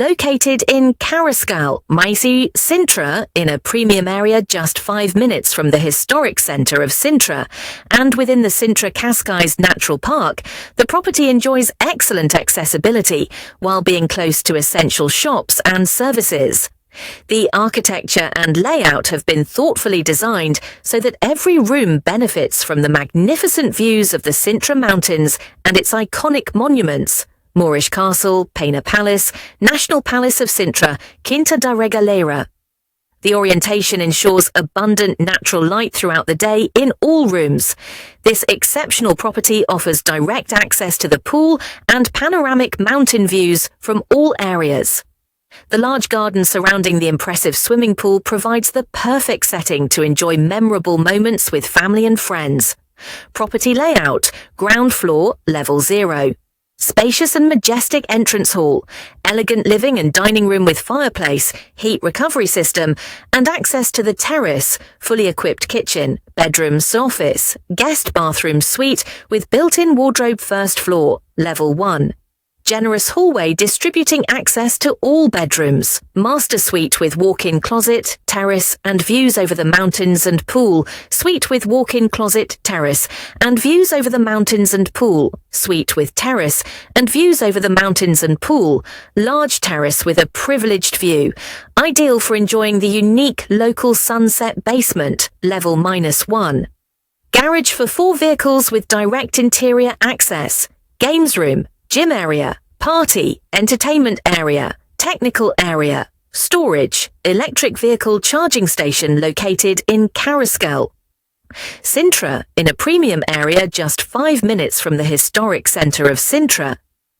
Located in Terrace, Sintra, in a premium area just 5 minutes from the historic centre of Sintra, and within the Sintra Cascais Natural Park, the property enjoys excellent accessibility while being close to essential shops and services. The architecture and layout have been thoughtfully designed so that every room benefits from the magnificent views of the Sintra Mountains and its iconic monuments: Moorish Castle, Peña Palace, National Palace of Sintra, Quinta da Regaleira. The orientation ensures abundant natural light throughout the day in all rooms. This exceptional property offers direct access to the pool and panoramic mountain views from all areas. The large garden surrounding the impressive swimming pool provides the perfect setting to enjoy memorable moments with family and friends. Property layout: ground floor, level 0. Spacious and majestic entrance hall, elegant living and dining room with fireplace, heat recovery system, and access to the terrace, fully equipped kitchen, bedrooms, office, guest bathroom suite with built-in wardrobe, first floor, level 1. Generous hallway distributing access to all bedrooms. Master suite with walk-in closet, terrace, and views over the mountains and pool. Suite with walk-in closet, terrace, and views over the mountains and pool. Suite with terrace, and views over the mountains and pool. Large terrace with a privileged view. Ideal for enjoying the unique local sunset basement, level -1. Garage for 4 vehicles with direct interior access. Games room, gym area, party, entertainment area, technical area, storage, electric vehicle charging station located in Terrace. Sintra, in a premium area just 5 minutes from the historic centre of Sintra,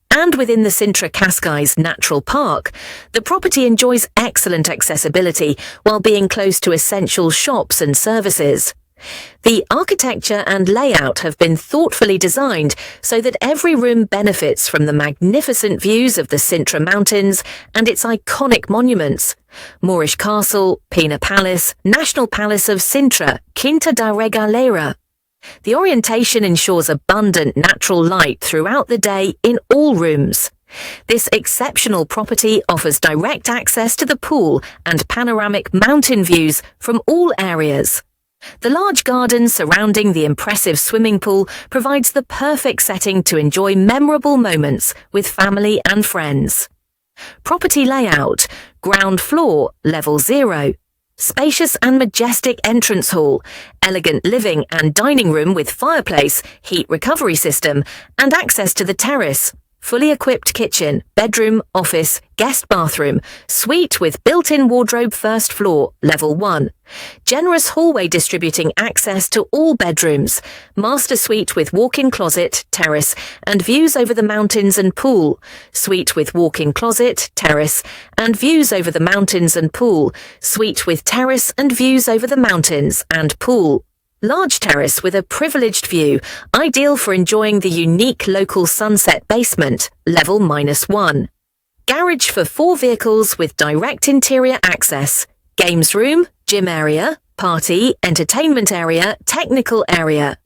and within the Sintra Cascais Natural Park, the property enjoys excellent accessibility while being close to essential shops and services. The architecture and layout have been thoughtfully designed so that every room benefits from the magnificent views of the Sintra Mountains and its iconic monuments: Moorish Castle, Peña Palace, National Palace of Sintra, Quinta da Regaleira. The orientation ensures abundant natural light throughout the day in all rooms. This exceptional property offers direct access to the pool and panoramic mountain views from all areas. The large garden surrounding the impressive swimming pool provides the perfect setting to enjoy memorable moments with family and friends. Property layout: ground floor, level 0. Spacious and majestic entrance hall, elegant living and dining room with fireplace, heat recovery system, and access to the terrace. Fully equipped kitchen, bedroom, office, guest bathroom, suite with built-in wardrobe, first floor, level 1. Generous hallway distributing access to all bedrooms. Master suite with walk-in closet, terrace, and views over the mountains and pool. Suite with walk-in closet, terrace, and views over the mountains and pool. Suite with terrace and views over the mountains and pool. Large terrace with a privileged view, ideal for enjoying the unique local sunset basement, level -1. Garage for 4 vehicles with direct interior access. Games room, gym area, party, entertainment area, technical area,